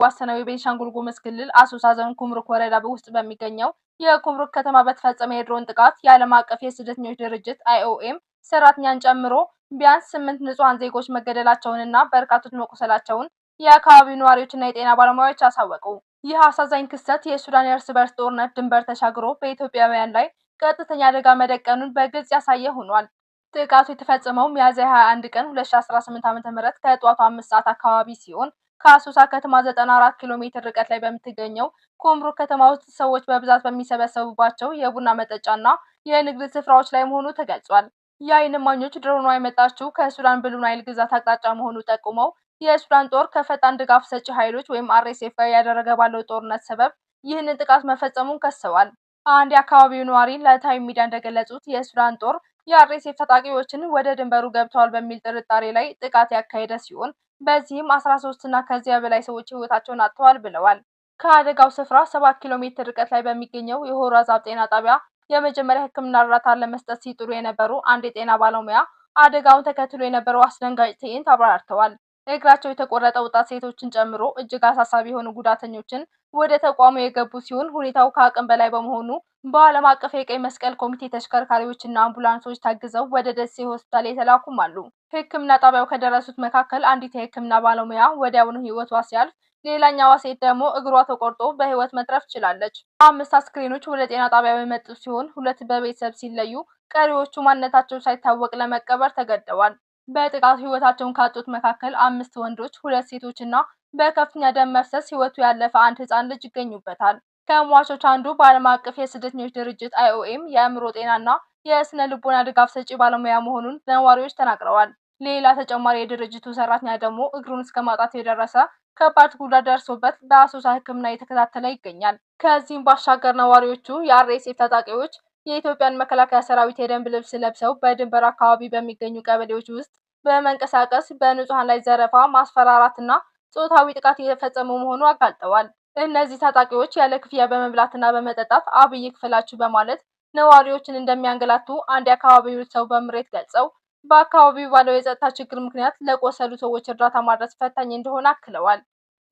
ዋሰናዊ ቤንሻንጉል ጉሙዝ ክልል አሶሳ ዞን ኩምሩክ ወረዳ ውስጥ በሚገኘው የኩምሩክ ከተማ በተፈጸመ የድሮን ጥቃት የዓለም አቀፍ የስደተኞች ድርጅት IOM ሰራተኛን ጨምሮ ቢያንስ 8 ንጹሃን ዜጎች መገደላቸውንና በርካቶች መቁሰላቸውን የአካባቢው ነዋሪዎችና የጤና ባለሙያዎች አሳወቁ። ይህ አሳዛኝ ክስተት የሱዳን የእርስ በርስ ጦርነት ድንበር ተሻግሮ በኢትዮጵያውያን ላይ ቀጥተኛ አደጋ መደቀኑን በግልጽ ያሳየ ሆኗል። ጥቃቱ የተፈጸመው ሚያዝያ 21 ቀን 2018 ዓ.ም ከጠዋቱ 5 ሰዓት አካባቢ ሲሆን ከአሶሳ ከተማ 94 ኪሎ ሜትር ርቀት ላይ በምትገኘው ኩምሩክ ከተማ ውስጥ ሰዎች በብዛት በሚሰበሰቡባቸው የቡና መጠጫና የንግድ ስፍራዎች ላይ መሆኑ ተገልጿል። የዓይን እማኞች ድሮኗ የመጣችው ከሱዳን ብሉ ናይል ግዛት አቅጣጫ መሆኑ ጠቁመው የሱዳን ጦር ከፈጣን ድጋፍ ሰጪ ኃይሎች ወይም RSF ጋር ያደረገ ባለው ጦርነት ሰበብ ይህንን ጥቃት መፈጸሙን ከሰዋል። አንድ የአካባቢው ነዋሪ ለታይም ሚዲያ እንደገለጹት የሱዳን ጦር የRSF ታጣቂዎችን ወደ ድንበሩ ገብተዋል በሚል ጥርጣሬ ላይ ጥቃት ያካሄደ ሲሆን በዚህም 13 እና ከዚያ በላይ ሰዎች ህይወታቸውን አጥተዋል ብለዋል። ከአደጋው ስፍራ 7 ኪሎ ሜትር ርቀት ላይ በሚገኘው የሆራ ዛብ ጤና ጣቢያ የመጀመሪያ ሕክምና እርዳታ ለመስጠት ሲጥሩ የነበሩ አንድ የጤና ባለሙያ አደጋውን ተከትሎ የነበረው አስደንጋጭ ትዕይንት አብራርተዋል። እግራቸው የተቆረጠ ወጣት ሴቶችን ጨምሮ እጅግ አሳሳቢ የሆኑ ጉዳተኞችን ወደ ተቋሙ የገቡ ሲሆን ሁኔታው ከአቅም በላይ በመሆኑ በዓለም አቀፍ የቀይ መስቀል ኮሚቴ ተሽከርካሪዎችና አምቡላንሶች ታግዘው ወደ ደሴ ሆስፒታል የተላኩም አሉ። ሕክምና ጣቢያው ከደረሱት መካከል አንዲት የሕክምና ባለሙያ ወዲያውኑ ህይወቷ ሲያልፍ፣ ሌላኛዋ ሴት ደግሞ እግሯ ተቆርጦ በህይወት መትረፍ ችላለች። 5 አስክሬኖች ወደ ጤና ጣቢያው የመጡ ሲሆን 2 በቤተሰብ ሲለዩ፣ ቀሪዎቹ ማንነታቸው ሳይታወቅ ለመቀበር ተገደዋል። በጥቃቱ ህይወታቸውን ካጡት መካከል 5 ወንዶች፣ 2 ሴቶችና በከፍተኛ ደም መፍሰስ ህይወቱ ያለፈ አንድ ህፃን ልጅ ይገኙበታል። ከሟቾች አንዱ በዓለም አቀፍ የስደተኞች ድርጅት IOM የአእምሮ ጤናና የስነ ልቦና ድጋፍ ሰጪ ባለሙያ መሆኑን ነዋሪዎች ተናግረዋል። ሌላ ተጨማሪ የድርጅቱ ሰራተኛ ደግሞ እግሩን እስከ ማጣት የደረሰ ከባድ ጉዳት ደርሶበት በአሶሳ ሕክምና እየተከታተለ ይገኛል። ከዚህም ባሻገር ነዋሪዎቹ የRSF ታጣቂዎች የኢትዮጵያን መከላከያ ሰራዊት የደንብ ልብስ ለብሰው በድንበር አካባቢ በሚገኙ ቀበሌዎች ውስጥ በመንቀሳቀስ በንጹሃን ላይ ዘረፋ፣ ማስፈራራትና ጾታዊ ጥቃት እየፈጸሙ መሆኑ አጋልጠዋል። እነዚህ ታጣቂዎች ያለ ክፍያ በመብላትና በመጠጣት አብይ ክፈላችሁ በማለት ነዋሪዎችን እንደሚያንገላቱ አንድ የአካባቢው ሰው በምሬት ገልጸው በአካባቢው ባለው የጸጥታ ችግር ምክንያት ለቆሰሉ ሰዎች እርዳታ ማድረስ ፈታኝ እንደሆነ አክለዋል።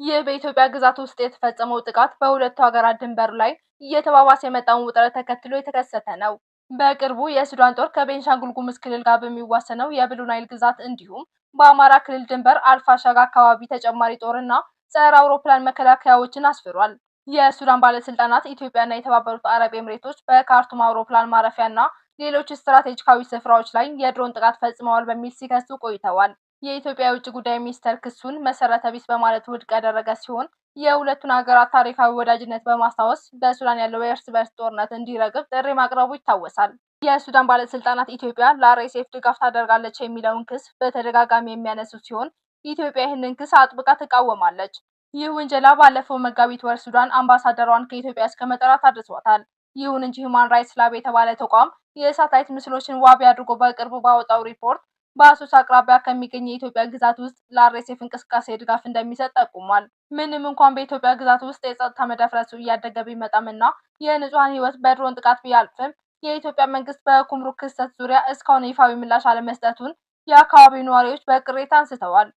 ይህ በኢትዮጵያ ግዛት ውስጥ የተፈጸመው ጥቃት በሁለቱ ሀገራት ድንበር ላይ እየተባባሰ የመጣውን ውጥረት ተከትሎ የተከሰተ ነው። በቅርቡ የሱዳን ጦር ከቤንሻንጉል ጉሙዝ ክልል ጋር በሚዋሰነው የብሉ ናይል ግዛት እንዲሁም በአማራ ክልል ድንበር አልፋሻጋ አካባቢ ተጨማሪ ጦርና ጸረ አውሮፕላን መከላከያዎችን አስፍሯል። የሱዳን ባለስልጣናት ኢትዮጵያና የተባበሩት አረብ ኤምሬቶች በካርቱም አውሮፕላን ማረፊያና ሌሎች ስትራቴጂካዊ ስፍራዎች ላይ የድሮን ጥቃት ፈጽመዋል በሚል ሲከሱ ቆይተዋል። የኢትዮጵያ የውጭ ጉዳይ ሚኒስቴር ክሱን መሰረተ ቢስ በማለት ውድቅ ያደረገ ሲሆን የሁለቱን ሀገራት ታሪካዊ ወዳጅነት በማስታወስ በሱዳን ያለው የእርስ በርስ ጦርነት እንዲረግብ ጥሪ ማቅረቡ ይታወሳል። የሱዳን ባለስልጣናት ኢትዮጵያ ለRSF ድጋፍ ታደርጋለች የሚለውን ክስ በተደጋጋሚ የሚያነሱ ሲሆን ኢትዮጵያ ይህንን ክስ አጥብቃ ትቃወማለች። ይህ ውንጀላ ባለፈው መጋቢት ወር ሱዳን አምባሳደሯን ከኢትዮጵያ እስከ መጥራት አድርሷታል። ይሁን እንጂ ሁማን ራይትስ ላብ የተባለ ተቋም የሳተላይት ምስሎችን ዋቢ አድርጎ በቅርቡ ባወጣው ሪፖርት በአሶሳ አቅራቢያ ከሚገኝ የኢትዮጵያ ግዛት ውስጥ ለRSF እንቅስቃሴ ድጋፍ እንደሚሰጥ ጠቁሟል። ምንም እንኳን በኢትዮጵያ ግዛት ውስጥ የጸጥታ መደፍረሱ እያደገ ቢመጣምና የንጹሃን ሕይወት በድሮን ጥቃት ቢያልፍም የኢትዮጵያ መንግስት በኩምሩክ ክስተት ዙሪያ እስካሁን ይፋዊ ምላሽ አለመስጠቱን የአካባቢው ነዋሪዎች በቅሬታ አንስተዋል።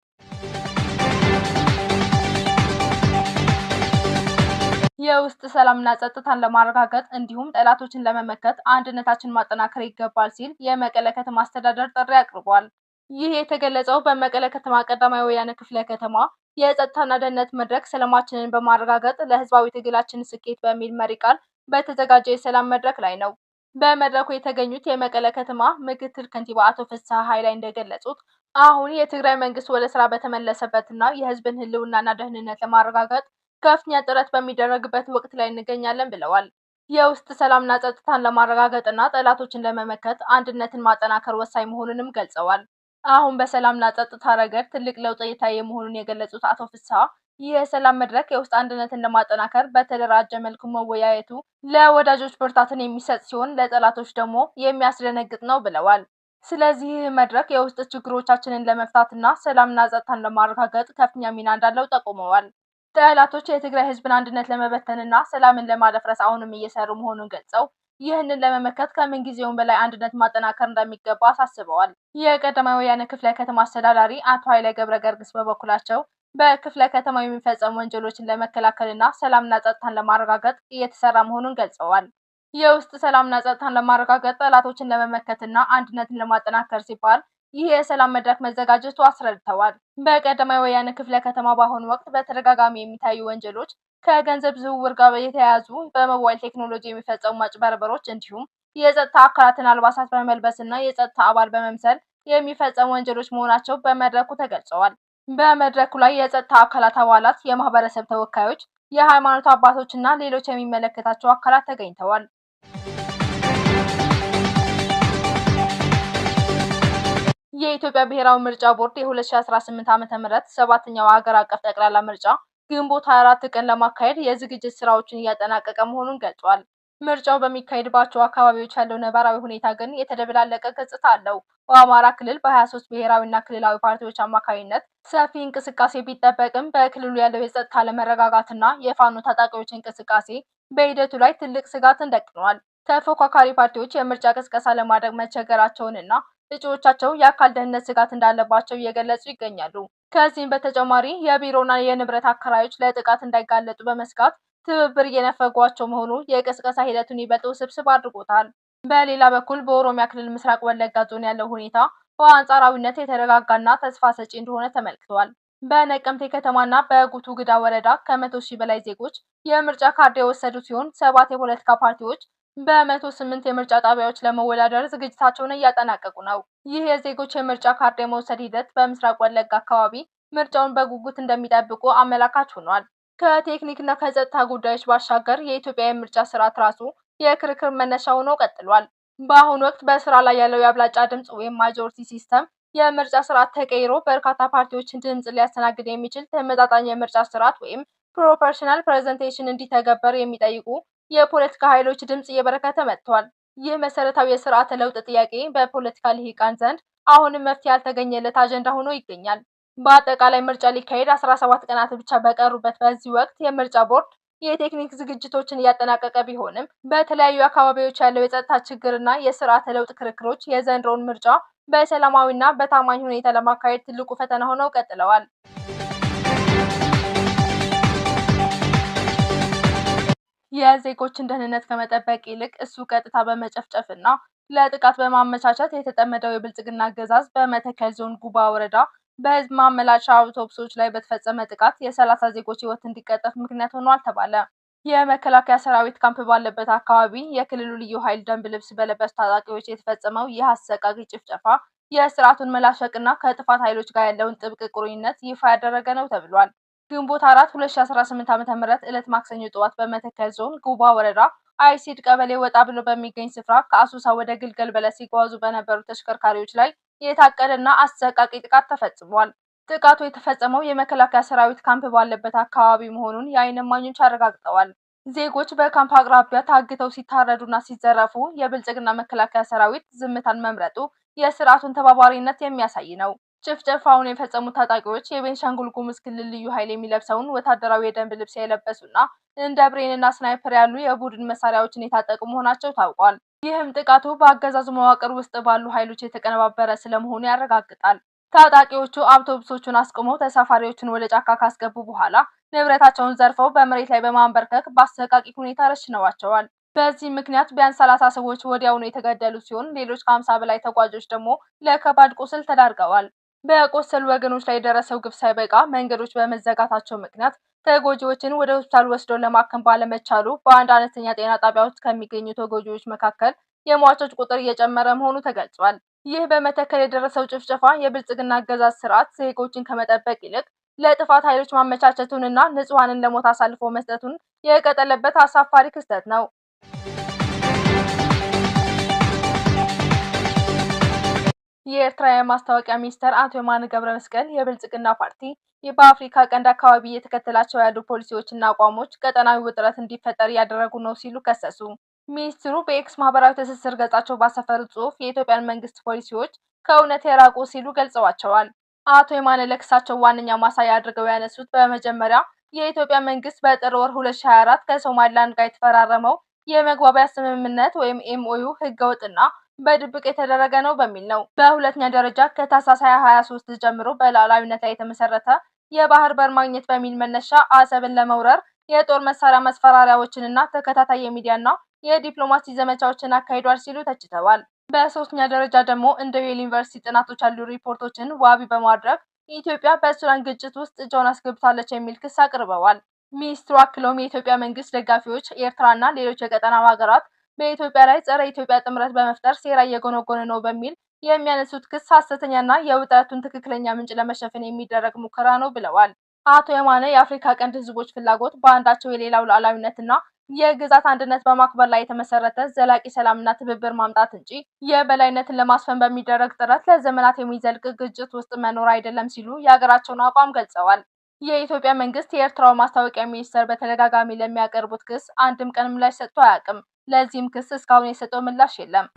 የውስጥ ሰላምና ጸጥታን ለማረጋገጥ እንዲሁም ጠላቶችን ለመመከት አንድነታችን ማጠናከር ይገባል ሲል የመቀለ ከተማ አስተዳደር ጥሪ አቅርቧል። ይህ የተገለጸው በመቀለ ከተማ ቀዳማዊ ወያነ ክፍለ ከተማ የጸጥታና ደህንነት መድረክ ሰላማችንን በማረጋገጥ ለህዝባዊ ትግላችን ስኬት በሚል መሪ ቃል በተዘጋጀ የሰላም መድረክ ላይ ነው። በመድረኩ የተገኙት የመቀለ ከተማ ምክትል ከንቲባ አቶ ፍስሐ ኃይላይ እንደገለጹት አሁን የትግራይ መንግስት ወደ ስራ በተመለሰበትና የህዝብን ህልውናና ደህንነት ለማረጋገጥ ከፍተኛ ጥረት በሚደረግበት ወቅት ላይ እንገኛለን ብለዋል። የውስጥ ሰላምና ጸጥታን ለማረጋገጥና ጠላቶችን ለመመከት አንድነትን ማጠናከር ወሳኝ መሆኑንም ገልጸዋል። አሁን በሰላምና ጸጥታ ረገድ ትልቅ ለውጥ እየታየ መሆኑን የገለጹት አቶ ፍስሐ ይህ የሰላም መድረክ የውስጥ አንድነትን ለማጠናከር በተደራጀ መልኩ መወያየቱ ለወዳጆች ብርታትን የሚሰጥ ሲሆን ለጠላቶች ደግሞ የሚያስደነግጥ ነው ብለዋል። ስለዚህ ይህ መድረክ የውስጥ ችግሮቻችንን ለመፍታትና ሰላምና ጸጥታን ለማረጋገጥ ከፍተኛ ሚና እንዳለው ጠቁመዋል። ጠላቶች የትግራይ ህዝብን አንድነት ለመበተንና ሰላምን ለማደፍረስ አሁንም እየሰሩ መሆኑን ገልጸው ይህንን ለመመከት ከምን ጊዜውም በላይ አንድነት ማጠናከር እንደሚገባ አሳስበዋል። የቀዳማዊ ወያነ ክፍለ ከተማ አስተዳዳሪ አቶ ኃይለ ገብረ ገርግስ በበኩላቸው በክፍለ ከተማው የሚፈጸሙ ወንጀሎችን ለመከላከልና ሰላምና ጸጥታን ለማረጋገጥ እየተሰራ መሆኑን ገልጸዋል። የውስጥ ሰላምና ጸጥታን ለማረጋገጥ ጠላቶችን ለመመከትና አንድነትን ለማጠናከር ሲባል ይህ የሰላም መድረክ መዘጋጀቱ አስረድተዋል። በቀዳማዊ ወያነ ክፍለ ከተማ በአሁኑ ወቅት በተደጋጋሚ የሚታዩ ወንጀሎች ከገንዘብ ዝውውር ጋር የተያያዙ በሞባይል ቴክኖሎጂ የሚፈጸሙ ማጭበርበሮች እንዲሁም የጸጥታ አካላትን አልባሳት በመልበስና የጸጥታ አባል በመምሰል የሚፈጸሙ ወንጀሎች መሆናቸው በመድረኩ ተገልጸዋል። በመድረኩ ላይ የጸጥታ አካላት አባላት፣ የማህበረሰብ ተወካዮች፣ የሃይማኖት አባቶችና ሌሎች የሚመለከታቸው አካላት ተገኝተዋል። የኢትዮጵያ ብሔራዊ ምርጫ ቦርድ የ2018 ዓ.ም ሰባተኛው ሀገር አቀፍ ጠቅላላ ምርጫ ግንቦት 24 ቀን ለማካሄድ የዝግጅት ስራዎችን እያጠናቀቀ መሆኑን ገልጿል። ምርጫው በሚካሄድባቸው አካባቢዎች ያለው ነባራዊ ሁኔታ ግን የተደበላለቀ ገጽታ አለው። በአማራ ክልል በ23 ብሔራዊና ክልላዊ ፓርቲዎች አማካኝነት ሰፊ እንቅስቃሴ ቢጠበቅም በክልሉ ያለው የጸጥታ አለመረጋጋትና የፋኖ ታጣቂዎች እንቅስቃሴ በሂደቱ ላይ ትልቅ ስጋትን ደቅኗል። ተፎካካሪ ፓርቲዎች የምርጫ ቅስቀሳ ለማድረግ መቸገራቸውንና እጩዎቻቸው የአካል ደህንነት ስጋት እንዳለባቸው እየገለጹ ይገኛሉ። ከዚህም በተጨማሪ የቢሮና የንብረት አከራዮች ለጥቃት እንዳይጋለጡ በመስጋት ትብብር እየነፈጓቸው መሆኑ የቅስቀሳ ሂደቱን ይበልጥ ውስብስብ አድርጎታል። በሌላ በኩል በኦሮሚያ ክልል ምስራቅ ወለጋ ዞን ያለው ሁኔታ በአንጻራዊነት የተረጋጋና ተስፋ ሰጪ እንደሆነ ተመልክቷል። በነቀምቴ ከተማና በጉቱ ግዳ ወረዳ ከ100,000 በላይ ዜጎች የምርጫ ካርድ የወሰዱ ሲሆን 7 የፖለቲካ ፓርቲዎች በ108 የምርጫ ጣቢያዎች ለመወዳደር ዝግጅታቸውን እያጠናቀቁ ነው። ይህ የዜጎች የምርጫ ካርድ የመውሰድ ሂደት በምስራቅ ወለጋ አካባቢ ምርጫውን በጉጉት እንደሚጠብቁ አመላካች ሆኗል። ከቴክኒክና ከጸጥታ ጉዳዮች ባሻገር የኢትዮጵያ የምርጫ ስርዓት ራሱ የክርክር መነሻ ሆኖ ቀጥሏል። በአሁኑ ወቅት በስራ ላይ ያለው የአብላጫ ድምጽ ወይም ማጆሪቲ ሲስተም የምርጫ ስርዓት ተቀይሮ በርካታ ፓርቲዎችን ድምጽ ሊያስተናግድ የሚችል ተመጣጣኝ የምርጫ ስርዓት ወይም ፕሮፖርሽናል ፕሬዘንቴሽን እንዲተገበር የሚጠይቁ የፖለቲካ ኃይሎች ድምጽ እየበረከተ መጥቷል። ይህ መሰረታዊ የስርዓተ ለውጥ ጥያቄ በፖለቲካ ልሂቃን ዘንድ አሁንም መፍትሄ ያልተገኘለት አጀንዳ ሆኖ ይገኛል። በአጠቃላይ ምርጫ ሊካሄድ 17 ቀናት ብቻ በቀሩበት በዚህ ወቅት የምርጫ ቦርድ የቴክኒክ ዝግጅቶችን እያጠናቀቀ ቢሆንም በተለያዩ አካባቢዎች ያለው የጸጥታ ችግርና የስርዓተ ለውጥ ክርክሮች የዘንድሮውን ምርጫ በሰላማዊና በታማኝ ሁኔታ ለማካሄድ ትልቁ ፈተና ሆነው ቀጥለዋል። የዜጎችን ደህንነት ከመጠበቅ ይልቅ እሱ ቀጥታ በመጨፍጨፍና ለጥቃት በማመቻቸት የተጠመደው የብልጽግና አገዛዝ በመተከል ዞን ጉባ ወረዳ በህዝብ ማመላለሻ አውቶቡሶች ላይ በተፈጸመ ጥቃት የ30 ዜጎች ህይወት እንዲቀጠፍ ምክንያት ሆኗል ተባለ። የመከላከያ ሰራዊት ካምፕ ባለበት አካባቢ የክልሉ ልዩ ኃይል ደንብ ልብስ በለበሱ ታጣቂዎች የተፈጸመው ይህ አሰቃቂ ጭፍጨፋ የስርዓቱን መላሸቅና ከጥፋት ኃይሎች ጋር ያለውን ጥብቅ ቁርኝነት ይፋ ያደረገ ነው ተብሏል። ግንቦት 4 2018 ዓ.ም ዕለት ማክሰኞ ጠዋት በመተከል ዞን ጉባ ወረዳ አይሲድ ቀበሌ ወጣ ብሎ በሚገኝ ስፍራ ከአሶሳ ወደ ግልገል በለስ ሲጓዙ በነበሩ ተሽከርካሪዎች ላይ የታቀደና አሰቃቂ ጥቃት ተፈጽሟል። ጥቃቱ የተፈጸመው የመከላከያ ሰራዊት ካምፕ ባለበት አካባቢ መሆኑን የዓይን እማኞች አረጋግጠዋል። ዜጎች በካምፕ አቅራቢያ ታግተው ሲታረዱና ሲዘረፉ የብልጽግና መከላከያ ሰራዊት ዝምታን መምረጡ የስርዓቱን ተባባሪነት የሚያሳይ ነው። ጭፍጨፋውን የፈጸሙት ታጣቂዎች የቤንሻንጉል ጉሙዝ ክልል ልዩ ኃይል የሚለብሰውን ወታደራዊ የደንብ ልብስ የለበሱና እንደ ብሬንና ስናይፐር ያሉ የቡድን መሳሪያዎችን የታጠቁ መሆናቸው ታውቋል። ይህም ጥቃቱ በአገዛዙ መዋቅር ውስጥ ባሉ ኃይሎች የተቀነባበረ ስለመሆኑ ያረጋግጣል። ታጣቂዎቹ አውቶቡሶቹን አስቆመው ተሳፋሪዎችን ወደ ጫካ ካስገቡ በኋላ ንብረታቸውን ዘርፈው በመሬት ላይ በማንበርከክ በአሰቃቂ ሁኔታ ረሽነዋቸዋል። በዚህ ምክንያት ቢያንስ 30 ሰዎች ወዲያውኑ የተገደሉ ሲሆን ሌሎች ከ50 በላይ ተጓዦች ደግሞ ለከባድ ቁስል ተዳርገዋል። በቆሰሉ ወገኖች ላይ የደረሰው ግፍ ሳይበቃ መንገዶች በመዘጋታቸው ምክንያት ተጎጂዎችን ወደ ሆስፒታል ወስዶ ለማከም ባለመቻሉ በአንድ አነስተኛ ጤና ጣቢያ ውስጥ ከሚገኙ ተጎጂዎች መካከል የሟቾች ቁጥር እየጨመረ መሆኑ ተገልጿል። ይህ በመተከል የደረሰው ጭፍጨፋ የብልጽግና አገዛዝ ስርዓት ዜጎችን ከመጠበቅ ይልቅ ለጥፋት ኃይሎች ማመቻቸቱንና ንጹሐንን ለሞት አሳልፎ መስጠቱን የቀጠለበት አሳፋሪ ክስተት ነው። የኤርትራ የማስታወቂያ ሚኒስትር አቶ የማነ ገብረመስቀል የብልጽግና ፓርቲ በአፍሪካ ቀንድ አካባቢ እየተከተላቸው ያሉ ፖሊሲዎችና አቋሞች ቀጠናዊ ውጥረት እንዲፈጠር እያደረጉ ነው ሲሉ ከሰሱ። ሚኒስትሩ በኤክስ ማህበራዊ ትስስር ገጻቸው ባሰፈሩት ጽሑፍ የኢትዮጵያን መንግስት ፖሊሲዎች ከእውነት የራቁ ሲሉ ገልጸዋቸዋል። አቶ የማነ ለክሳቸው ዋነኛ ማሳያ አድርገው ያነሱት በመጀመሪያ የኢትዮጵያ መንግስት በጥር ወር 2024 ከሶማሊላንድ ጋር የተፈራረመው የመግባቢያ ስምምነት ወይም ኤምኦዩ ህገወጥና በድብቅ የተደረገ ነው በሚል ነው። በሁለተኛ ደረጃ ከታህሳስ 2023 ጀምሮ በሉዓላዊነት ላይ የተመሰረተ የባህር በር ማግኘት በሚል መነሻ አሰብን ለመውረር የጦር መሳሪያ ማስፈራሪያዎችንና ተከታታይ የሚዲያና የዲፕሎማሲ ዘመቻዎችን አካሂዷል ሲሉ ተችተዋል። በሶስተኛ ደረጃ ደግሞ እንደ ዩኤል ዩኒቨርሲቲ ጥናቶች ያሉ ሪፖርቶችን ዋቢ በማድረግ ኢትዮጵያ በሱዳን ግጭት ውስጥ እጇን አስገብታለች የሚል ክስ አቅርበዋል። ሚኒስትሩ አክለውም የኢትዮጵያ መንግስት ደጋፊዎች ኤርትራና ሌሎች የቀጠናው ሀገራት በኢትዮጵያ ላይ ጸረ ኢትዮጵያ ጥምረት በመፍጠር ሴራ እየጎነጎነ ነው በሚል የሚያነሱት ክስ ሐሰተኛና የውጥረቱን ትክክለኛ ምንጭ ለመሸፈን የሚደረግ ሙከራ ነው ብለዋል። አቶ የማነ የአፍሪካ ቀንድ ህዝቦች ፍላጎት በአንዳቸው የሌላው ሉዓላዊነትና የግዛት አንድነት በማክበር ላይ የተመሰረተ ዘላቂ ሰላምና ትብብር ማምጣት እንጂ የበላይነትን ለማስፈን በሚደረግ ጥረት ለዘመናት የሚዘልቅ ግጭት ውስጥ መኖር አይደለም ሲሉ የሀገራቸውን አቋም ገልጸዋል። የኢትዮጵያ መንግስት የኤርትራው ማስታወቂያ ሚኒስተር በተደጋጋሚ ለሚያቀርቡት ክስ አንድም ቀን ምላሽ ሰጥቶ አያውቅም። ለዚህም ክስ እስካሁን የሰጠው ምላሽ የለም።